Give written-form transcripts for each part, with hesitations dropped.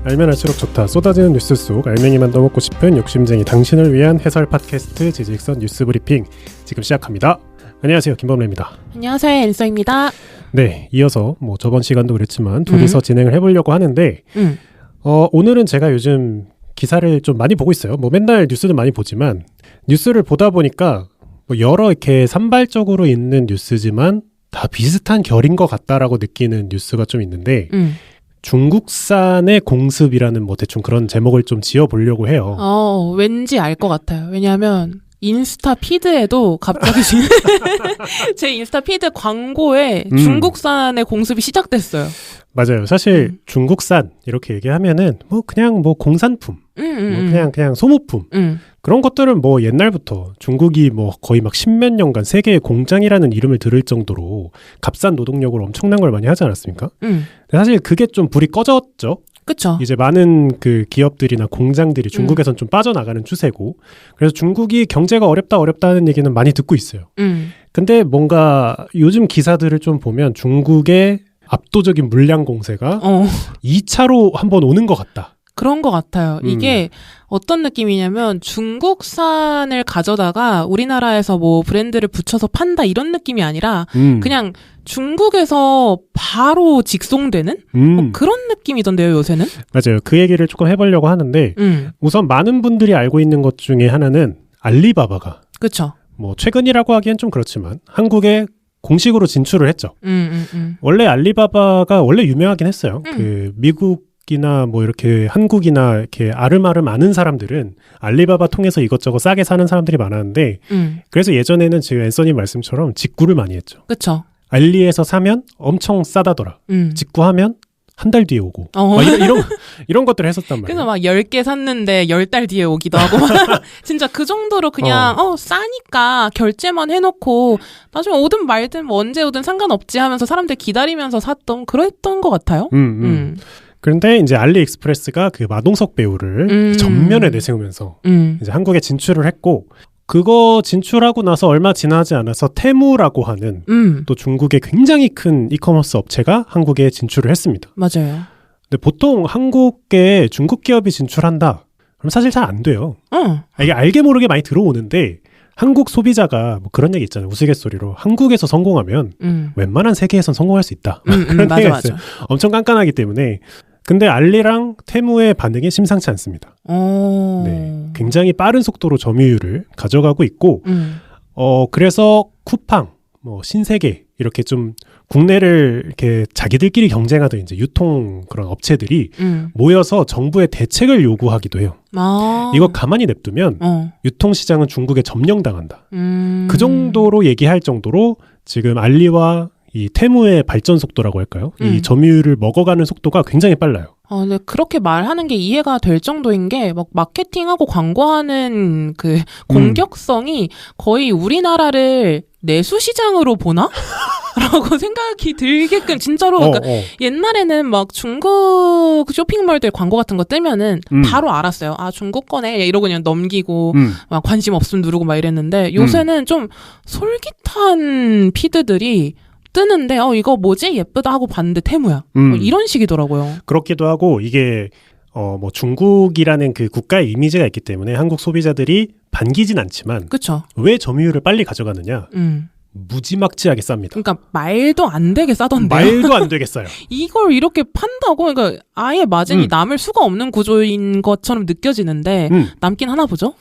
알면 할수록 좋다. 쏟아지는 뉴스 속 알맹이만 더 먹고 싶은 욕심쟁이 당신을 위한 해설 팟캐스트 지직선 뉴스 브리핑 지금 시작합니다. 안녕하세요, 김범래입니다. 안녕하세요, 엔서입니다. 네, 이어서 뭐 저번 시간도 그랬지만 둘이서 진행을 해보려고 하는데 오늘은 제가 요즘 기사를 좀 많이 보고 있어요. 뭐 맨날 뉴스도 많이 보지만 뉴스를 보다 보니까 뭐 여러 이렇게 산발적으로 있는 뉴스지만 다 비슷한 결인 것 같다라고 느끼는 뉴스가 좀 있는데 중국산의 공습이라는 뭐 대충 그런 제목을 좀 지어보려고 해요. 왠지 알 것 같아요. 왜냐하면 인스타 피드에도 갑자기 제 인스타 피드 광고에 중국산의 공습이 시작됐어요. 맞아요. 사실 중국산 이렇게 얘기하면은 뭐 그냥 뭐 공산품, 뭐 그냥 소모품 그런 것들은 뭐 옛날부터 중국이 뭐 거의 막 십몇 년간 세계의 공장이라는 이름을 들을 정도로 값싼 노동력으로 엄청난 걸 많이 하지 않았습니까? 사실 그게 좀 불이 꺼졌죠. 그쵸. 이제 많은 그 기업들이나 공장들이 중국에선 좀 빠져나가는 추세고, 그래서 중국이 경제가 어렵다는 얘기는 많이 듣고 있어요. 근데 뭔가 요즘 기사들을 좀 보면 중국의 압도적인 물량 공세가 2차로 한번 오는 것 같다. 그런 것 같아요. 이게 어떤 느낌이냐면 중국산을 가져다가 우리나라에서 뭐 브랜드를 붙여서 판다 이런 느낌이 아니라 그냥 중국에서 바로 직송되는 뭐 그런 느낌이던데요, 요새는? 맞아요. 그 얘기를 조금 해보려고 하는데 우선 많은 분들이 알고 있는 것 중에 하나는 알리바바가 그렇죠. 뭐 최근이라고 하기엔 좀 그렇지만 한국에 공식으로 진출을 했죠. 원래 알리바바가 원래 유명하긴 했어요. 그 미국이나 뭐 이렇게 한국이나 이렇게 아름아름 아는 사람들은 알리바바 통해서 이것저것 싸게 사는 사람들이 많았는데 그래서 예전에는 지금 앤서님 말씀처럼 직구를 많이 했죠. 그렇죠. 알리에서 사면 엄청 싸다더라. 직구하면 한 달 뒤에 오고 이런 것들을 했었단 말이에요. 그래서 막 10개 샀는데 10달 뒤에 오기도 하고 진짜 그 정도로 그냥 싸니까 결제만 해놓고 나중에 오든 말든 뭐 언제 오든 상관없지 하면서 사람들 기다리면서 샀던 그랬던 것 같아요. 그런데 이제 알리익스프레스가 그 마동석 배우를 전면에 내세우면서 이제 한국에 진출을 했고, 그거 진출하고 나서 얼마 지나지 않아서 테무라고 하는 또 중국의 굉장히 큰 이커머스 업체가 한국에 진출을 했습니다. 맞아요. 근데 보통 한국에 중국 기업이 진출한다 그럼 사실 잘 안 돼요. 이게 알게 모르게 많이 들어오는데 한국 소비자가 뭐 그런 얘기 있잖아요. 우스갯소리로 한국에서 성공하면 웬만한 세계에선 성공할 수 있다. 그런 얘기가 있어요. 엄청 깐깐하기 때문에. 근데 알리랑 테무의 반응이 심상치 않습니다. 네, 굉장히 빠른 속도로 점유율을 가져가고 있고, 그래서 쿠팡, 뭐 신세계 이렇게 좀 국내를 이렇게 자기들끼리 경쟁하던 이제 유통 그런 업체들이 모여서 정부의 대책을 요구하기도 해요. 이거 가만히 냅두면 유통시장은 중국에 점령당한다. 그 정도로 얘기할 정도로 지금 알리와 이 테무의 발전 속도라고 할까요? 이 점유율을 먹어가는 속도가 굉장히 빨라요. 근데 그렇게 말하는 게 이해가 될 정도인 게 막 마케팅하고 광고하는 그 공격성이 거의 우리나라를 내수시장으로 보나? 라고 생각이 들게끔 진짜로 그러니까 옛날에는 막 중국 쇼핑몰들 광고 같은 거 뜨면은 바로 알았어요. 아, 중국 거네 이러고 그냥 넘기고 막 관심 없음 누르고 막 이랬는데 요새는 좀 솔깃한 피드들이 뜨는데 이거 뭐지? 예쁘다 하고 봤는데 테무야. 이런 식이더라고요. 그렇기도 하고 이게 뭐 중국이라는 그 국가의 이미지가 있기 때문에 한국 소비자들이 반기진 않지만 그쵸. 왜 점유율을 빨리 가져가느냐? 무지막지하게 쌉니다. 그러니까 말도 안 되게 싸던데요. 말도 안 되겠어요. 이걸 이렇게 판다고? 그러니까 아예 마진이 남을 수가 없는 구조인 것처럼 느껴지는데 남긴 하나 보죠?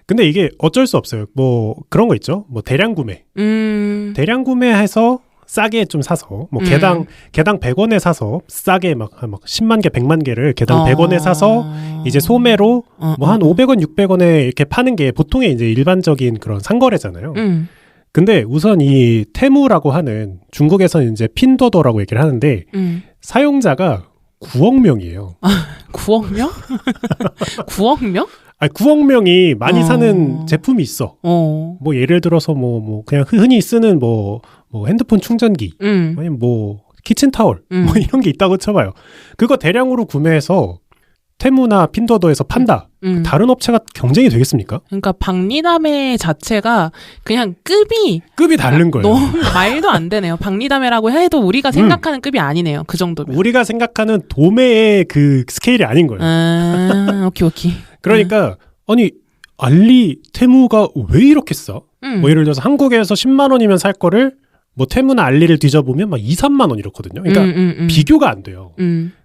근데 이게 어쩔 수 없어요. 뭐 그런 거 있죠. 뭐 대량 구매. 대량 구매해서 싸게 좀 사서 뭐 개당 100원에 사서 싸게 막 10만 개, 100만 개를 개당 100원에 사서 이제 소매로 뭐 한 500원, 600원에 이렇게 파는 게 보통의 이제 일반적인 그런 상거래잖아요. 근데 우선 이 테무라고 하는 중국에서는 이제 핀도더라고 얘기를 하는데 사용자가 9억 명이에요. 9억 명? 9억 명? 아니, 9억 명이 많이 사는 제품이 있어. 뭐 예를 들어서 뭐 그냥 흔히 쓰는 뭐 핸드폰 충전기, 아니면 뭐 키친타월, 뭐 이런 게 있다고 쳐봐요. 그거 대량으로 구매해서 테무나 핀더더에서 판다. 다른 업체가 경쟁이 되겠습니까? 그러니까 박리담회 자체가 그냥 급이 다른 거예요. 너무 말도 안 되네요. 박리담회라고 해도 우리가 생각하는 급이 아니네요. 그 정도면. 우리가 생각하는 도매의 그 스케일이 아닌 거예요. 오케이. 그러니까 아니 알리 테무가 왜 이렇게 싸? 뭐 예를 들어서 한국에서 10만 원이면 살 거를 뭐 테무나 알리를 뒤져보면 막 2, 3만 원 이렇거든요. 그러니까 비교가 안 돼요.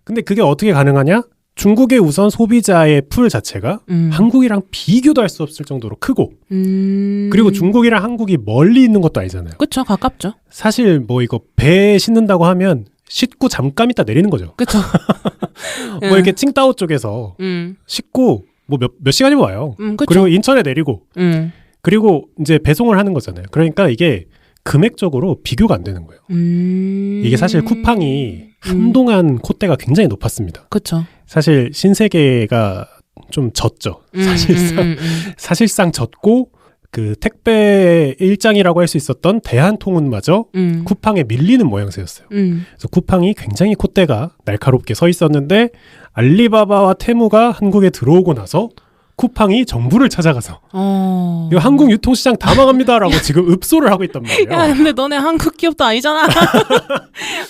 근데 그게 어떻게 가능하냐? 중국의 우선 소비자의 풀 자체가 한국이랑 비교도 할 수 없을 정도로 크고 그리고 중국이랑 한국이 멀리 있는 것도 아니잖아요. 그렇죠. 가깝죠. 사실 뭐 이거 배에 싣는다고 하면 싣고 잠깐 있다 내리는 거죠. 그렇죠. 뭐 이렇게 칭따오 쪽에서 싣고 뭐 몇 시간이면 와요. 그리고 인천에 내리고 그리고 이제 배송을 하는 거잖아요. 그러니까 이게 금액적으로 비교가 안 되는 거예요. 이게 사실 쿠팡이 한동안 콧대가 굉장히 높았습니다. 그렇죠. 사실 신세계가 좀 졌죠. 사실상 졌고 그 택배 일장이라고 할 수 있었던 대한통운마저 쿠팡에 밀리는 모양새였어요. 그래서 쿠팡이 굉장히 콧대가 날카롭게 서 있었는데 알리바바와 테무가 한국에 들어오고 나서 쿠팡이 정부를 찾아가서 이거 한국 유통시장 다 망합니다라고 지금 읍소를 하고 있단 말이에요. 야, 근데 너네 한국 기업도 아니잖아.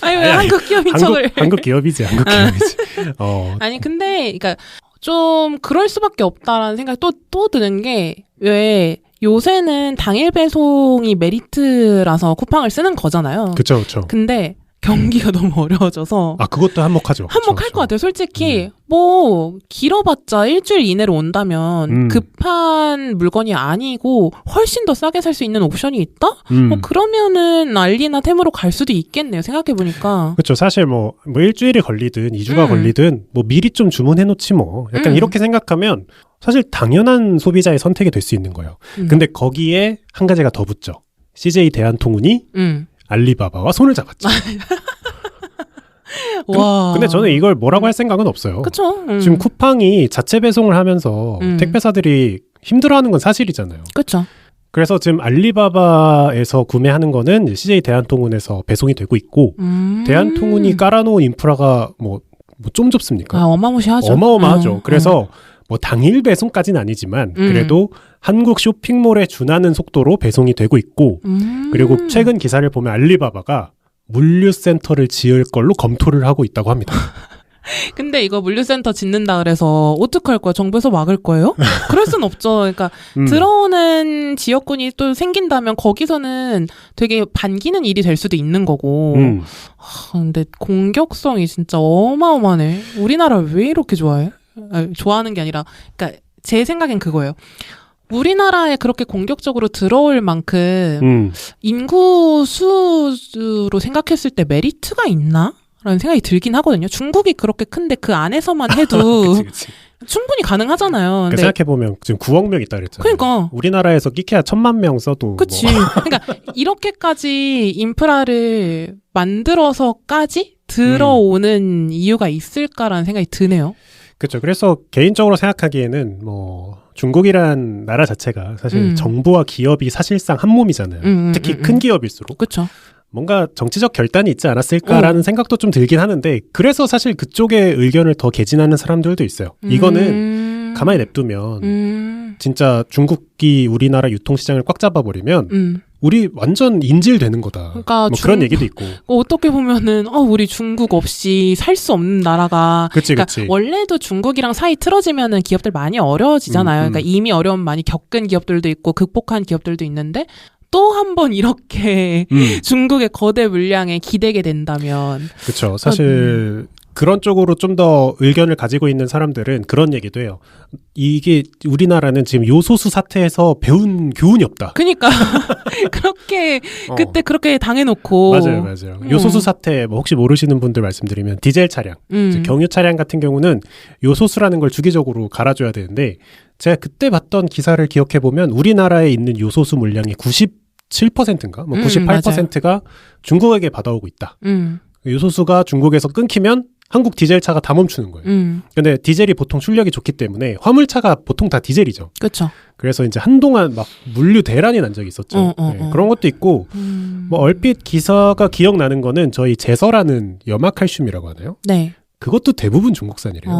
아니 왜 한국 기업인 척을. 한국 기업이지. 한국 기업이지. 아니 근데 그러니까 좀 그럴 수밖에 없다라는 생각이 또 드는 게 왜 요새는 당일 배송이 메리트라서 쿠팡을 쓰는 거잖아요. 그렇죠. 근데 경기가 너무 어려워져서 그것도 한몫하죠. 한몫할 것 같아요. 솔직히 뭐 길어봤자 일주일 이내로 온다면 급한 물건이 아니고 훨씬 더 싸게 살 수 있는 옵션이 있다? 뭐 그러면은 알리나 테무로 갈 수도 있겠네요. 생각해보니까. 그렇죠. 사실 뭐 일주일이 걸리든 2주가 걸리든 뭐 미리 좀 주문해놓지 뭐 약간 이렇게 생각하면 사실 당연한 소비자의 선택이 될 수 있는 거예요. 근데 거기에 한 가지가 더 붙죠. CJ 대한통운이 알리바바와 손을 잡았죠. 근데 저는 이걸 뭐라고 할 생각은 없어요. 그쵸. 지금 쿠팡이 자체 배송을 하면서 택배사들이 힘들어하는 건 사실이잖아요. 그렇죠. 그래서 지금 알리바바에서 구매하는 거는 CJ 대한통운에서 배송이 되고 있고 대한통운이 깔아놓은 인프라가 뭐 좀 좁습니까? 어마무시하죠. 어마어마하죠. 그래서 뭐 당일 배송까지는 아니지만 그래도 한국 쇼핑몰에 준하는 속도로 배송이 되고 있고 그리고 최근 기사를 보면 알리바바가 물류센터를 지을 걸로 검토를 하고 있다고 합니다. 근데 이거 물류센터 짓는다 그래서 어떡할 거야? 정부에서 막을 거예요? 그럴 순 없죠. 그러니까 들어오는 지역군이 또 생긴다면 거기서는 되게 반기는 일이 될 수도 있는 거고. 근데 공격성이 진짜 어마어마하네. 우리나라 왜 이렇게 좋아해? 좋아하는 게 아니라, 그러니까 제 생각엔 그거예요. 우리나라에 그렇게 공격적으로 들어올 만큼 인구 수로 생각했을 때 메리트가 있나? 라는 생각이 들긴 하거든요. 중국이 그렇게 큰데 그 안에서만 해도 그치. 충분히 가능하잖아요. 근데 생각해보면 지금 9억 명 있다 그랬잖아요. 그러니까. 우리나라에서 끼케야 1000만 명 써도. 그치. 그러니까 이렇게까지 인프라를 만들어서까지 들어오는 이유가 있을까라는 생각이 드네요. 그렇죠. 그래서 개인적으로 생각하기에는 뭐 중국이란 나라 자체가 사실 정부와 기업이 사실상 한 몸이잖아요. 특히 큰 기업일수록. 그렇죠. 뭔가 정치적 결단이 있지 않았을까라는 생각도 좀 들긴 하는데 그래서 사실 그쪽의 의견을 더 개진하는 사람들도 있어요. 이거는 가만히 냅두면 진짜 중국이 우리나라 유통시장을 꽉 잡아버리면 우리 완전 인질되는 거다. 그러니까 뭐 그런 얘기도 있고. 어떻게 보면은 우리 중국 없이 살 수 없는 나라가. 그치. 원래도 중국이랑 사이 틀어지면은 기업들 많이 어려워지잖아요. 그러니까 이미 어려움 많이 겪은 기업들도 있고 극복한 기업들도 있는데 또 한 번 이렇게 중국의 거대 물량에 기대게 된다면. 그렇죠. 사실 그런 쪽으로 좀 더 의견을 가지고 있는 사람들은 그런 얘기도 해요. 이게 우리나라는 지금 요소수 사태에서 배운 교훈이 없다. 그러니까 그렇게 그때 그렇게 당해놓고. 맞아요. 요소수 사태 뭐 혹시 모르시는 분들 말씀드리면 디젤 차량, 경유 차량 같은 경우는 요소수라는 걸 주기적으로 갈아줘야 되는데 제가 그때 봤던 기사를 기억해 보면 우리나라에 있는 요소수 물량의 97%인가 뭐 98%가 중국에게 받아오고 있다. 요소수가 중국에서 끊기면 한국 디젤차가 다 멈추는 거예요. 근데 디젤이 보통 출력이 좋기 때문에 화물차가 보통 다 디젤이죠. 그렇죠. 그래서 이제 한동안 막 물류 대란이 난 적이 있었죠. 그런 것도 있고 뭐 얼핏 기사가 기억나는 거는 저희 제서라는 염화칼슘이라고 하나요? 네. 그것도 대부분 중국산이래요.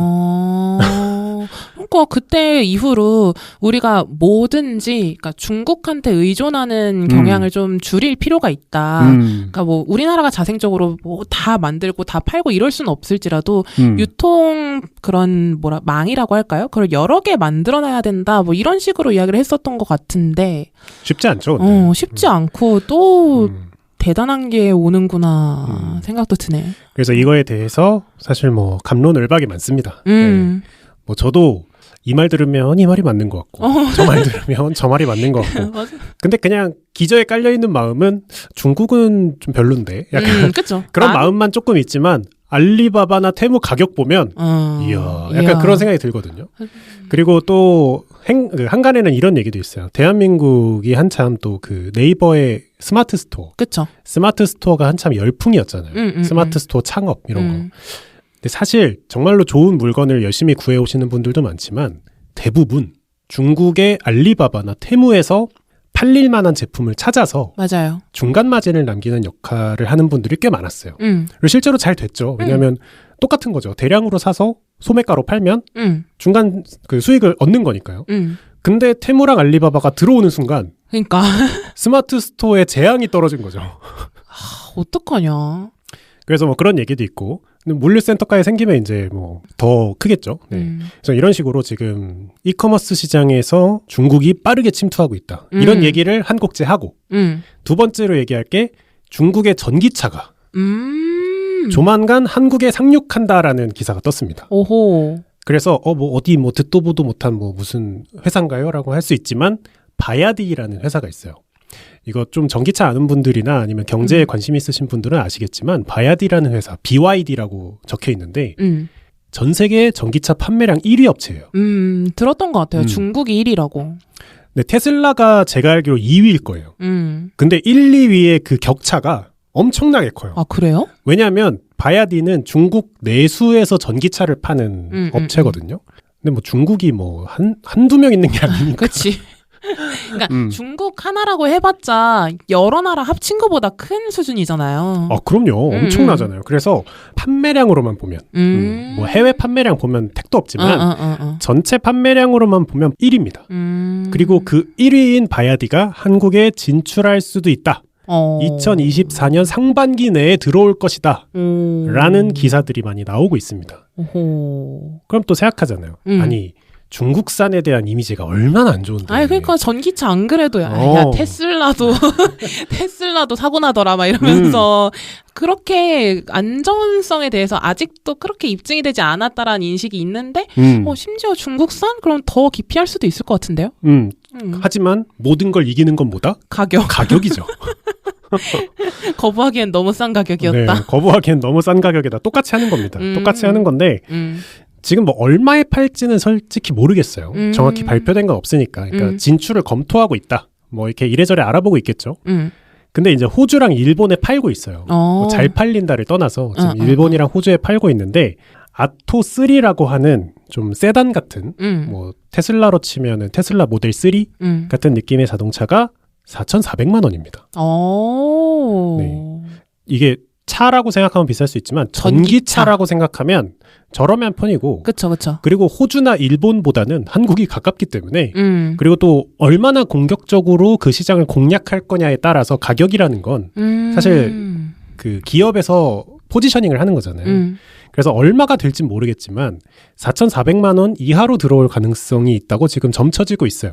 그러니까 그때 이후로 우리가 뭐든지 그러니까 중국한테 의존하는 경향을 좀 줄일 필요가 있다. 그러니까 뭐 우리나라가 자생적으로 뭐 다 만들고 다 팔고 이럴 수는 없을지라도 유통 그런 망이라고 할까요? 그걸 여러 개 만들어놔야 된다. 뭐 이런 식으로 이야기를 했었던 것 같은데 쉽지 않죠. 근데. 쉽지 않고 또 대단한 게 오는구나 생각도 드네. 그래서 이거에 대해서 사실 뭐 갑론을박이 많습니다. 네. 뭐 저도 이 말 들으면 이 말이 맞는 것 같고 저 말 들으면 저 말이 맞는 것 같고 근데 그냥 기저에 깔려있는 마음은 중국은 좀 별론데 약간 그런 마음만 조금 있지만 알리바바나 테무 가격 보면 이야 약간 그런 생각이 들거든요. 그리고 또 한간에는 이런 얘기도 있어요. 대한민국이 한참 또 그 네이버의 스마트 스토어, 그쵸. 스마트 스토어가 한참 열풍이었잖아요. 스마트 스토어 창업 이런 거. 근데 사실 정말로 좋은 물건을 열심히 구해오시는 분들도 많지만 대부분 중국의 알리바바나 테무에서 팔릴 만한 제품을 찾아서 맞아요. 중간 마진을 남기는 역할을 하는 분들이 꽤 많았어요. 그리고 실제로 잘 됐죠. 왜냐하면 똑같은 거죠. 대량으로 사서 소매가로 팔면 중간 그 수익을 얻는 거니까요. 근데 테무랑 알리바바가 들어오는 순간 그러니까 스마트 스토어의 재앙이 떨어진 거죠. 어떡하냐. 그래서 뭐 그런 얘기도 있고 물류센터까지 생기면 이제 뭐 더 크겠죠. 네. 그래서 이런 식으로 지금 이커머스 시장에서 중국이 빠르게 침투하고 있다. 이런 얘기를 한 곡째 하고 두 번째로 얘기할 게 중국의 전기차가 조만간 한국에 상륙한다라는 기사가 떴습니다. 오호. 그래서 뭐 어디 뭐 듣도 보도 못한 뭐 무슨 회사인가요?라고 할 수 있지만 바야디라는 회사가 있어요. 이거 좀 전기차 아는 분들이나 아니면 경제에 관심 있으신 분들은 아시겠지만 바야디라는 회사 BYD라고 적혀 있는데 전 세계 전기차 판매량 1위 업체예요. 들었던 것 같아요. 중국이 1위라고. 네, 테슬라가 제가 알기로 2위일 거예요. 근데 1, 2위의 그 격차가 엄청나게 커요. 아, 그래요? 왜냐하면 바야디는 중국 내수에서 전기차를 파는 업체거든요. 근데 뭐 중국이 뭐 한두 명 있는 게 아니니까. 그렇지. 그러니까 중국 하나라고 해봤자 여러 나라 합친 것보다 큰 수준이잖아요. 아, 그럼요. 엄청나잖아요. 그래서 판매량으로만 보면 뭐 해외 판매량 보면 택도 없지만 전체 판매량으로만 보면 1위입니다. 그리고 그 1위인 바야디가 한국에 진출할 수도 있다. 2024년 상반기 내에 들어올 것이다. 라는 기사들이 많이 나오고 있습니다. 그럼 또 생각하잖아요. 아니 중국산에 대한 이미지가 얼마나 안 좋은데. 아니 그러니까 전기차 안 그래도 야 테슬라도 테슬라도 사고 나더라 막 이러면서 그렇게 안전성에 대해서 아직도 그렇게 입증이 되지 않았다라는 인식이 있는데 심지어 중국산? 그럼 더 기피할 수도 있을 것 같은데요. 하지만 모든 걸 이기는 건 뭐다? 가격이죠. 거부하기엔 너무 싼 가격이었다. 네, 거부하기엔 너무 싼 가격이다. 똑같이 하는 겁니다. 똑같이 하는 건데 지금 뭐 얼마에 팔지는 솔직히 모르겠어요. 정확히 발표된 건 없으니까. 그러니까 진출을 검토하고 있다. 뭐 이렇게 이래저래 알아보고 있겠죠. 근데 이제 호주랑 일본에 팔고 있어요. 뭐 잘 팔린다를 떠나서 지금 일본이랑 호주에 팔고 있는데 아토3라고 하는 좀 세단 같은 뭐 테슬라로 치면은 테슬라 모델 3 같은 느낌의 자동차가 4,400만 원입니다. 네. 이게 차라고 생각하면 비쌀 수 있지만 전기차라고 생각하면 저렴한 편이고 그쵸. 그리고 호주나 일본보다는 한국이 가깝기 때문에 그리고 또 얼마나 공격적으로 그 시장을 공략할 거냐에 따라서 가격이라는 건 사실 그 기업에서 포지셔닝을 하는 거잖아요. 그래서 얼마가 될진 모르겠지만 4,400만 원 이하로 들어올 가능성이 있다고 지금 점쳐지고 있어요.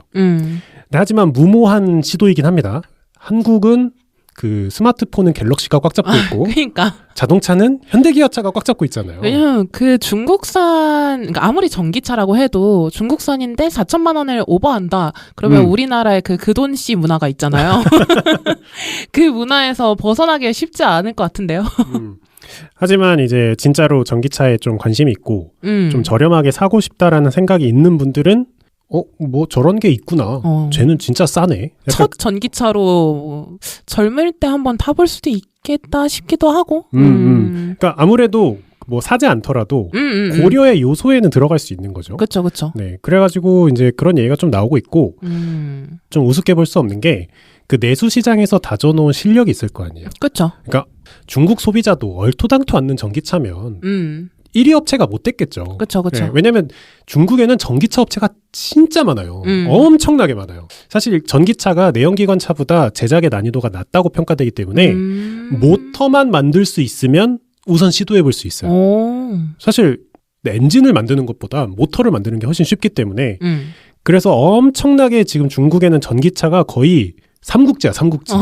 하지만 무모한 시도이긴 합니다. 한국은 그 스마트폰은 갤럭시가 꽉 잡고 있고 그러니까. 자동차는 현대기아차가 꽉 잡고 있잖아요. 왜냐면 그 중국산 그러니까 아무리 전기차라고 해도 중국산인데 4천만 원을 오버한다. 그러면 우리나라의 그 돈씨 문화가 있잖아요. 그 문화에서 벗어나기 쉽지 않을 것 같은데요. 하지만 이제 진짜로 전기차에 좀 관심이 있고 좀 저렴하게 사고 싶다라는 생각이 있는 분들은 뭐 저런 게 있구나. 쟤는 진짜 싸네. 첫 전기차로 젊을 때 한번 타볼 수도 있겠다 싶기도 하고. 그러니까 아무래도 뭐 사지 않더라도 고려의 요소에는 들어갈 수 있는 거죠. 그렇죠. 네, 그래가지고 이제 그런 얘기가 좀 나오고 있고 좀 우습게 볼 수 없는 게 그 내수 시장에서 다져놓은 실력이 있을 거 아니에요. 그렇죠. 그러니까 중국 소비자도 얼토당토 않는 전기차면 1위 업체가 못 됐겠죠. 그렇죠. 네, 왜냐하면 중국에는 전기차 업체가 진짜 많아요. 엄청나게 많아요. 사실 전기차가 내연기관 차보다 제작의 난이도가 낮다고 평가되기 때문에 모터만 만들 수 있으면 우선 시도해볼 수 있어요. 사실 엔진을 만드는 것보다 모터를 만드는 게 훨씬 쉽기 때문에 그래서 엄청나게 지금 중국에는 전기차가 거의 삼국지야, 삼국지.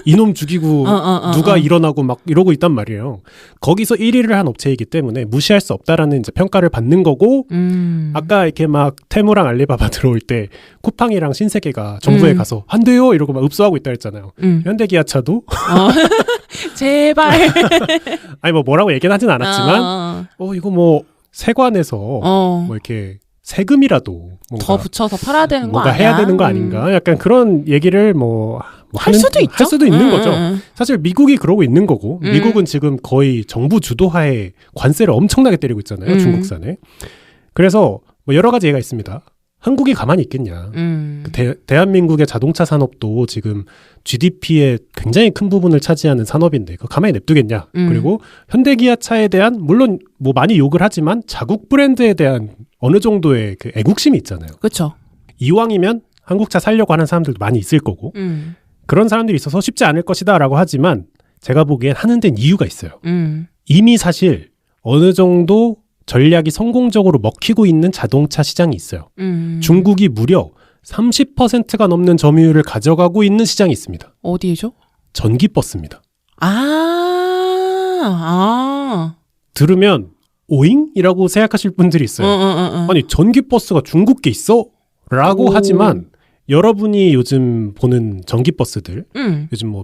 이놈 죽이고 누가 일어나고 막 이러고 있단 말이에요. 거기서 1위를 한 업체이기 때문에 무시할 수 없다라는 이제 평가를 받는 거고 아까 이렇게 막 테무랑 알리바바 들어올 때 쿠팡이랑 신세계가 정부에 가서 안 돼요 이러고 막 읍소하고 있다 했잖아요. 현대기아차도 제발 아니 뭐라고 얘기는 하진 않았지만 이거 뭐 세관에서 뭐 이렇게 세금이라도 뭔가 더 붙여서 팔아야 되는 거 뭔가 아니야? 해야 되는 거 아닌가? 약간 그런 얘기를 할 수도 있죠. 할 수도 있는 거죠. 사실 미국이 그러고 있는 거고 미국은 지금 거의 정부 주도하에 관세를 엄청나게 때리고 있잖아요. 중국산에. 그래서 뭐 여러 가지 예가 있습니다. 한국이 가만히 있겠냐. 대한민국의 자동차 산업도 지금 GDP의 굉장히 큰 부분을 차지하는 산업인데 그거 가만히 냅두겠냐. 그리고 현대기아차에 대한 물론 뭐 많이 욕을 하지만 자국 브랜드에 대한 어느 정도의 그 애국심이 있잖아요. 그렇죠. 이왕이면 한국차 살려고 하는 사람들도 많이 있을 거고 그런 사람들이 있어서 쉽지 않을 것이다라고 하지만 제가 보기엔 하는 데는 이유가 있어요. 이미 사실 어느 정도 전략이 성공적으로 먹히고 있는 자동차 시장이 있어요. 중국이 무려 30%가 넘는 점유율을 가져가고 있는 시장이 있습니다. 어디죠? 전기버스입니다. 아. 들으면 오잉? 이라고 생각하실 분들이 있어요. 아니 전기버스가 중국계 있어? 라고 하지만 여러분이 요즘 보는 전기버스들 요즘 뭐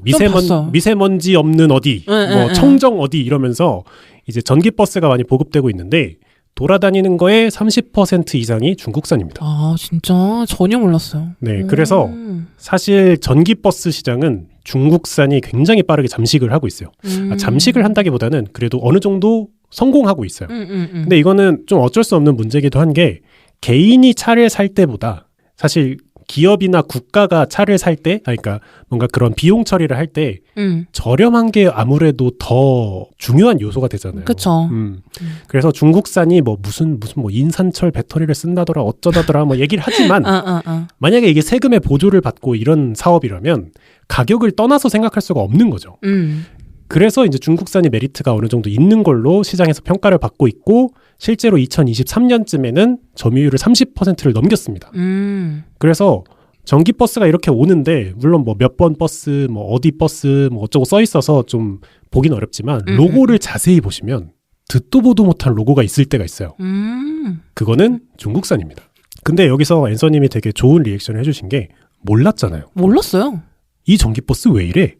미세먼지 없는 어디 뭐 청정 어디 이러면서 이제 전기버스가 많이 보급되고 있는데 돌아다니는 거에 30% 이상이 중국산입니다. 아 진짜 전혀 몰랐어요. 네, 그래서 사실 전기버스 시장은 중국산이 굉장히 빠르게 잠식을 하고 있어요. 잠식을 한다기보다는 그래도 어느 정도 성공하고 있어요. 근데 이거는 좀 어쩔 수 없는 문제기도 한 게 개인이 차를 살 때보다 사실 기업이나 국가가 차를 살 때, 그러니까 뭔가 그런 비용 처리를 할 때 저렴한 게 아무래도 더 중요한 요소가 되잖아요. 그렇죠. 그래서 중국산이 뭐 무슨 뭐 인산철 배터리를 쓴다더라 어쩌다더라 뭐 얘기를 하지만 만약에 이게 세금의 보조를 받고 이런 사업이라면 가격을 떠나서 생각할 수가 없는 거죠. 그래서 이제 중국산이 메리트가 어느 정도 있는 걸로 시장에서 평가를 받고 있고 실제로 2023년쯤에는 점유율을 30%를 넘겼습니다. 그래서 전기버스가 이렇게 오는데 물론 뭐 몇 번 버스, 뭐 어디 버스, 뭐 어쩌고 써 있어서 좀 보긴 어렵지만 로고를 자세히 보시면 듣도 보도 못한 로고가 있을 때가 있어요. 그거는 중국산입니다. 근데 여기서 앤서님이 되게 좋은 리액션을 해주신 게 몰랐잖아요. 몰랐어요. 이 전기버스 왜 이래?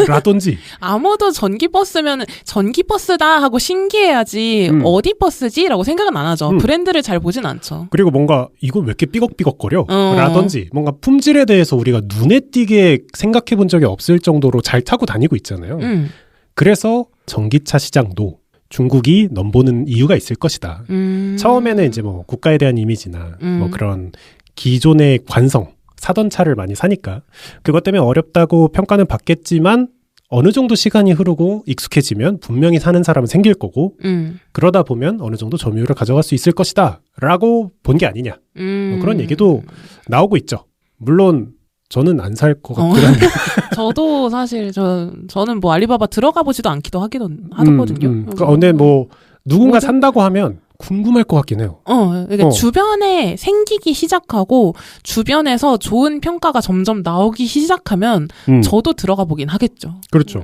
라든지 아무도 전기버스면 전기버스다 하고 신기해야지 어디 버스지? 라고 생각은 안 하죠. 브랜드를 잘 보진 않죠. 그리고 뭔가 이거 왜 이렇게 삐걱삐걱거려? 라든지 뭔가 품질에 대해서 우리가 눈에 띄게 생각해 본 적이 없을 정도로 잘 타고 다니고 있잖아요. 그래서 전기차 시장도 중국이 넘보는 이유가 있을 것이다. 처음에는 이제 뭐 국가에 대한 이미지나 뭐 그런 기존의 관성 사던 차를 많이 사니까 그것 때문에 어렵다고 평가는 받겠지만 어느 정도 시간이 흐르고 익숙해지면 분명히 사는 사람은 생길 거고 그러다 보면 어느 정도 점유율을 가져갈 수 있을 것이다 라고 본 게 아니냐 뭐 그런 얘기도 나오고 있죠. 물론 저는 안 살 것 같긴 한데 저도 사실 저는 뭐 알리바바 들어가 보지도 않기도 하거든요. 근데 뭐 누군가 산다고 하면 궁금할 것 같긴 해요. 그러니까 주변에 생기기 시작하고 주변에서 좋은 평가가 점점 나오기 시작하면 저도 들어가 보긴 하겠죠. 그렇죠.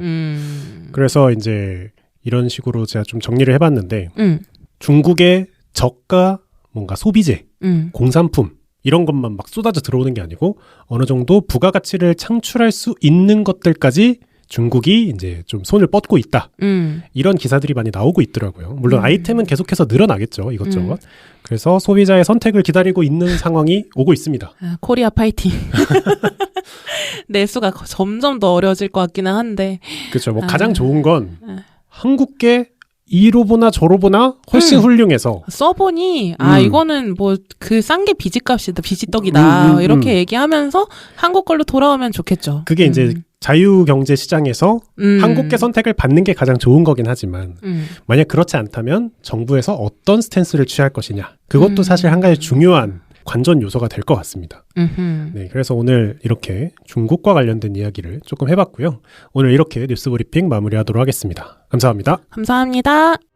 그래서 이제 이런 식으로 제가 좀 정리를 해봤는데 중국의 저가 뭔가 소비재, 공산품 이런 것만 막 쏟아져 들어오는 게 아니고 어느 정도 부가가치를 창출할 수 있는 것들까지 중국이 이제 좀 손을 뻗고 있다. 이런 기사들이 많이 나오고 있더라고요. 물론 아이템은 계속해서 늘어나겠죠. 이것저것. 그래서 소비자의 선택을 기다리고 있는 상황이 오고 있습니다. 코리아 파이팅. 내수가 점점 더 어려워질 것 같기는 한데. 그렇죠. 뭐 가장 좋은 건 한국계 이로 보나 저로 보나 훨씬 훌륭해서 써보니 이거는 뭐 그 싼 게 비지값이다 비지떡이다 이렇게 얘기하면서 한국 걸로 돌아오면 좋겠죠. 그게 이제 자유경제 시장에서 한국계 선택을 받는 게 가장 좋은 거긴 하지만 만약 그렇지 않다면 정부에서 어떤 스탠스를 취할 것이냐 그것도 사실 한 가지 중요한 관전 요소가 될 것 같습니다. 네, 그래서 오늘 이렇게 중국과 관련된 이야기를 조금 해봤고요. 오늘 이렇게 뉴스 브리핑 마무리하도록 하겠습니다. 감사합니다. 감사합니다.